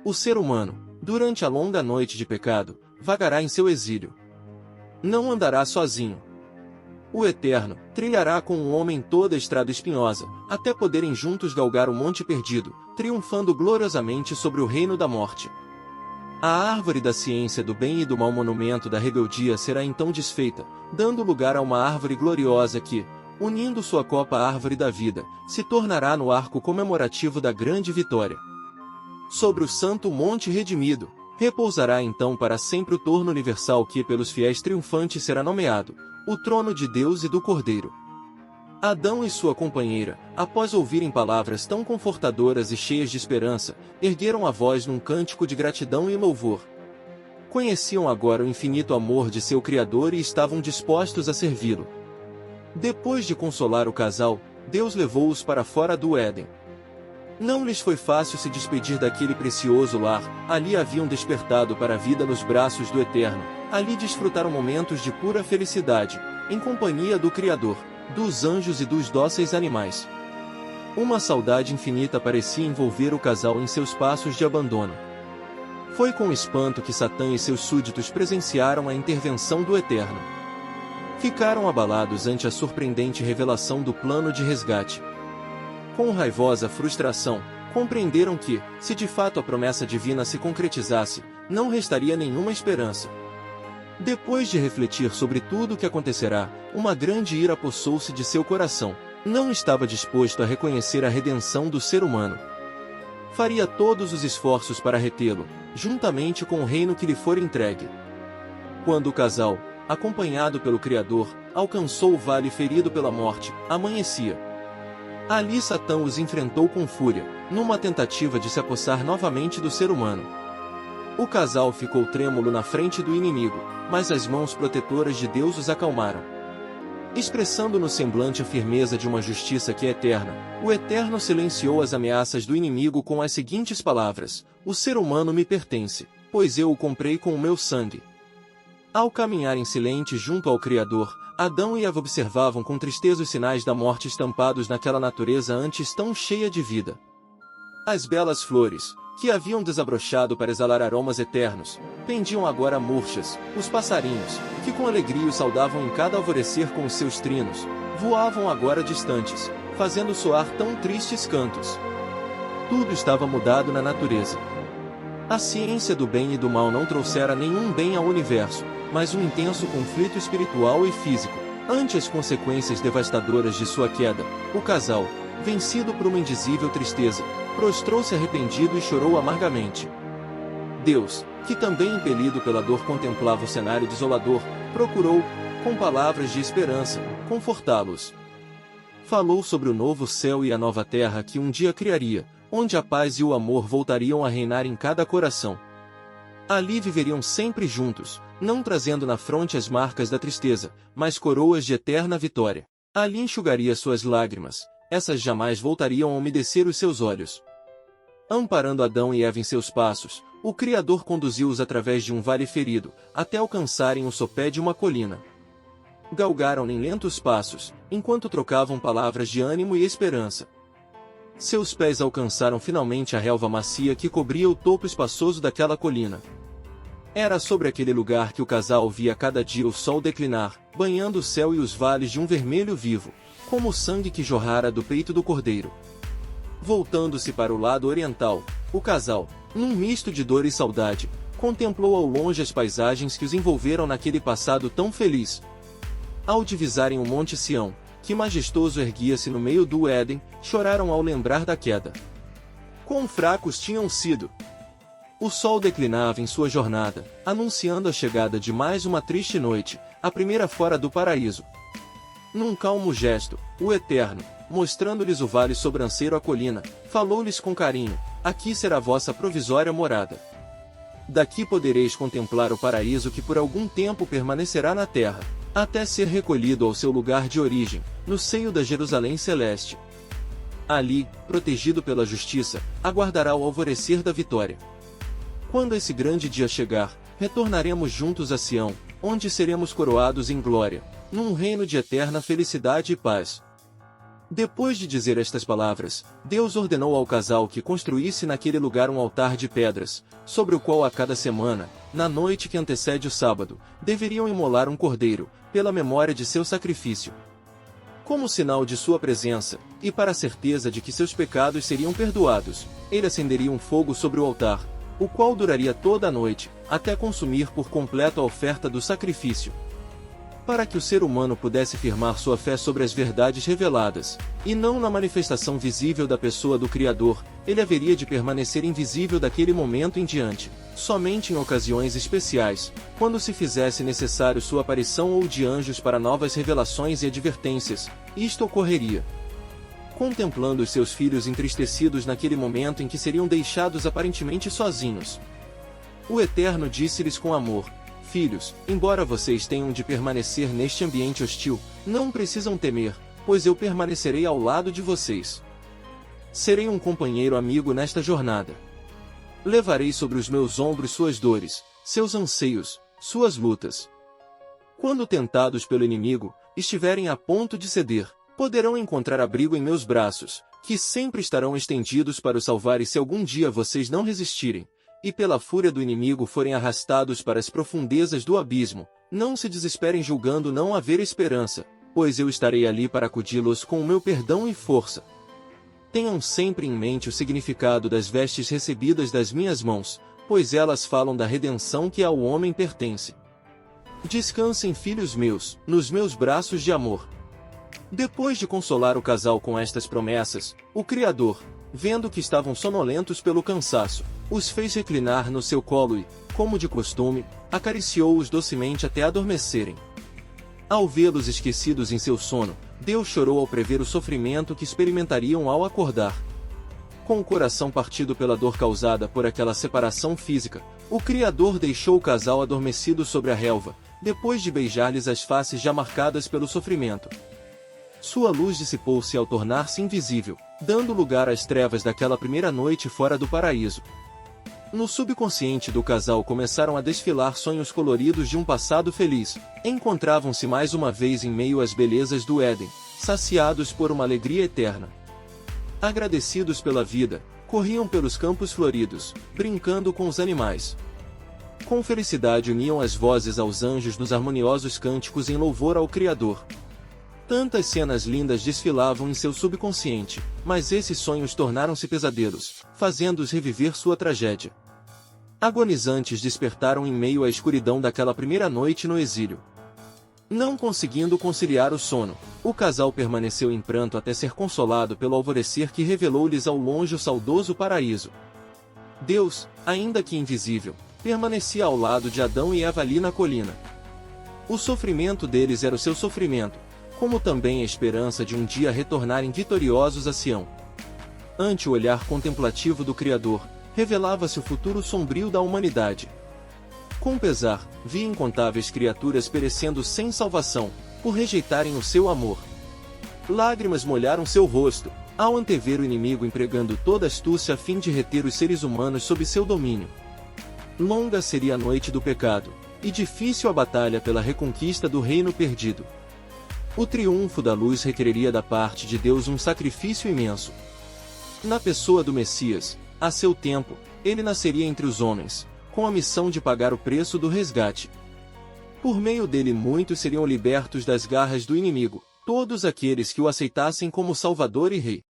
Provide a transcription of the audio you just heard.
O ser humano, durante a longa noite de pecado, vagará em seu exílio. Não andará sozinho. O Eterno trilhará com um homem toda a estrada espinhosa, até poderem juntos galgar o monte perdido, triunfando gloriosamente sobre o reino da morte. A árvore da ciência do bem e do mal, monumento da rebeldia, será então desfeita, dando lugar a uma árvore gloriosa que, unindo sua copa à árvore da vida, se tornará no arco comemorativo da grande vitória. Sobre o santo monte redimido, repousará então para sempre o torno universal que pelos fiéis triunfantes será nomeado, o trono de Deus e do Cordeiro. Adão e sua companheira, após ouvirem palavras tão confortadoras e cheias de esperança, ergueram a voz num cântico de gratidão e louvor. Conheciam agora o infinito amor de seu Criador e estavam dispostos a servi-lo. Depois de consolar o casal, Deus levou-os para fora do Éden. Não lhes foi fácil se despedir daquele precioso lar, ali haviam despertado para a vida nos braços do Eterno, ali desfrutaram momentos de pura felicidade, em companhia do Criador, dos anjos e dos dóceis animais. Uma saudade infinita parecia envolver o casal em seus passos de abandono. Foi com espanto que Satã e seus súditos presenciaram a intervenção do Eterno. Ficaram abalados ante a surpreendente revelação do plano de resgate. Com raivosa frustração, compreenderam que, se de fato a promessa divina se concretizasse, não restaria nenhuma esperança. Depois de refletir sobre tudo o que acontecerá, uma grande ira apossou-se de seu coração. Não estava disposto a reconhecer a redenção do ser humano. Faria todos os esforços para retê-lo, juntamente com o reino que lhe for entregue. Quando o casal, acompanhado pelo Criador, alcançou o vale ferido pela morte, amanhecia. Ali Satã os enfrentou com fúria, numa tentativa de se apossar novamente do ser humano. O casal ficou trêmulo na frente do inimigo, mas as mãos protetoras de Deus os acalmaram. Expressando no semblante a firmeza de uma justiça que é eterna, o Eterno silenciou as ameaças do inimigo com as seguintes palavras: "O ser humano me pertence, pois eu o comprei com o meu sangue." Ao caminharem silentes junto ao Criador, Adão e Eva observavam com tristeza os sinais da morte estampados naquela natureza antes tão cheia de vida. As belas flores, que haviam desabrochado para exalar aromas eternos, pendiam agora murchas. Os passarinhos, que com alegria os saudavam em cada alvorecer com os seus trinos, voavam agora distantes, fazendo soar tão tristes cantos. Tudo estava mudado na natureza. A ciência do bem e do mal não trouxera nenhum bem ao universo, mas um intenso conflito espiritual e físico. Ante as consequências devastadoras de sua queda, o casal, vencido por uma indizível tristeza, prostrou-se arrependido e chorou amargamente. Deus, que também impelido pela dor contemplava o cenário desolador, procurou, com palavras de esperança, confortá-los. Falou sobre o novo céu e a nova terra que um dia criaria, onde a paz e o amor voltariam a reinar em cada coração. Ali viveriam sempre juntos, não trazendo na fronte as marcas da tristeza, mas coroas de eterna vitória. Ali enxugaria suas lágrimas, essas jamais voltariam a umedecer os seus olhos. Amparando Adão e Eva em seus passos, o Criador conduziu-os através de um vale ferido, até alcançarem o sopé de uma colina. Galgaram em lentos passos, enquanto trocavam palavras de ânimo e esperança. Seus pés alcançaram finalmente a relva macia que cobria o topo espaçoso daquela colina. Era sobre aquele lugar que o casal via cada dia o sol declinar, banhando o céu e os vales de um vermelho vivo, como o sangue que jorrara do peito do cordeiro. Voltando-se para o lado oriental, o casal, num misto de dor e saudade, contemplou ao longe as paisagens que os envolveram naquele passado tão feliz. Ao divisarem o Monte Sião, que majestoso erguia-se no meio do Éden, choraram ao lembrar da queda. Quão fracos tinham sido! O sol declinava em sua jornada, anunciando a chegada de mais uma triste noite, a primeira fora do paraíso. Num calmo gesto, o Eterno, mostrando-lhes o vale sobranceiro à colina, falou-lhes com carinho: "Aqui será vossa provisória morada. Daqui podereis contemplar o paraíso que por algum tempo permanecerá na terra, até ser recolhido ao seu lugar de origem, no seio da Jerusalém celeste. Ali, protegido pela justiça, aguardará o alvorecer da vitória. Quando esse grande dia chegar, retornaremos juntos a Sião, onde seremos coroados em glória, num reino de eterna felicidade e paz." Depois de dizer estas palavras, Deus ordenou ao casal que construísse naquele lugar um altar de pedras, sobre o qual a cada semana, na noite que antecede o sábado, deveriam imolar um cordeiro, pela memória de seu sacrifício. Como sinal de sua presença, e para a certeza de que seus pecados seriam perdoados, ele acenderia um fogo sobre o altar, o qual duraria toda a noite, até consumir por completo a oferta do sacrifício. Para que o ser humano pudesse firmar sua fé sobre as verdades reveladas, e não na manifestação visível da pessoa do Criador, ele haveria de permanecer invisível daquele momento em diante, somente em ocasiões especiais, quando se fizesse necessário sua aparição ou de anjos para novas revelações e advertências, isto ocorreria. Contemplando os seus filhos entristecidos naquele momento em que seriam deixados aparentemente sozinhos, o Eterno disse-lhes com amor: Filhos, embora vocês tenham de permanecer neste ambiente hostil, não precisam temer, pois eu permanecerei ao lado de vocês. Serei um companheiro amigo nesta jornada. Levarei sobre os meus ombros suas dores, seus anseios, suas lutas. Quando tentados pelo inimigo, estiverem a ponto de ceder, poderão encontrar abrigo em meus braços, que sempre estarão estendidos para os salvar, e se algum dia vocês não resistirem, e pela fúria do inimigo forem arrastados para as profundezas do abismo, não se desesperem julgando não haver esperança, pois eu estarei ali para acudi-los com o meu perdão e força. Tenham sempre em mente o significado das vestes recebidas das minhas mãos, pois elas falam da redenção que ao homem pertence. Descansem, filhos meus, nos meus braços de amor. Depois de consolar o casal com estas promessas, o Criador, vendo que estavam sonolentos pelo cansaço, os fez reclinar no seu colo e, como de costume, acariciou-os docemente até adormecerem. Ao vê-los esquecidos em seu sono, Deus chorou ao prever o sofrimento que experimentariam ao acordar. Com o coração partido pela dor causada por aquela separação física, o Criador deixou o casal adormecido sobre a relva, depois de beijar-lhes as faces já marcadas pelo sofrimento. Sua luz dissipou-se ao tornar-se invisível, dando lugar às trevas daquela primeira noite fora do paraíso. No subconsciente do casal começaram a desfilar sonhos coloridos de um passado feliz. Encontravam-se mais uma vez em meio às belezas do Éden, saciados por uma alegria eterna. Agradecidos pela vida, corriam pelos campos floridos, brincando com os animais. Com felicidade uniam as vozes aos anjos nos harmoniosos cânticos em louvor ao Criador. Tantas cenas lindas desfilavam em seu subconsciente, mas esses sonhos tornaram-se pesadelos, fazendo-os reviver sua tragédia. Agonizantes despertaram em meio à escuridão daquela primeira noite no exílio. Não conseguindo conciliar o sono, o casal permaneceu em pranto até ser consolado pelo alvorecer que revelou-lhes ao longe o saudoso paraíso. Deus, ainda que invisível, permanecia ao lado de Adão e Eva ali na colina. O sofrimento deles era o seu sofrimento, como também a esperança de um dia retornarem vitoriosos a Sião. Ante o olhar contemplativo do Criador, revelava-se o futuro sombrio da humanidade. Com pesar, via incontáveis criaturas perecendo sem salvação, por rejeitarem o seu amor. Lágrimas molharam seu rosto, ao antever o inimigo empregando toda astúcia a fim de reter os seres humanos sob seu domínio. Longa seria a noite do pecado, e difícil a batalha pela reconquista do reino perdido. O triunfo da luz requereria da parte de Deus um sacrifício imenso. Na pessoa do Messias, a seu tempo, ele nasceria entre os homens, com a missão de pagar o preço do resgate. Por meio dele muitos seriam libertos das garras do inimigo, todos aqueles que o aceitassem como Salvador e Rei.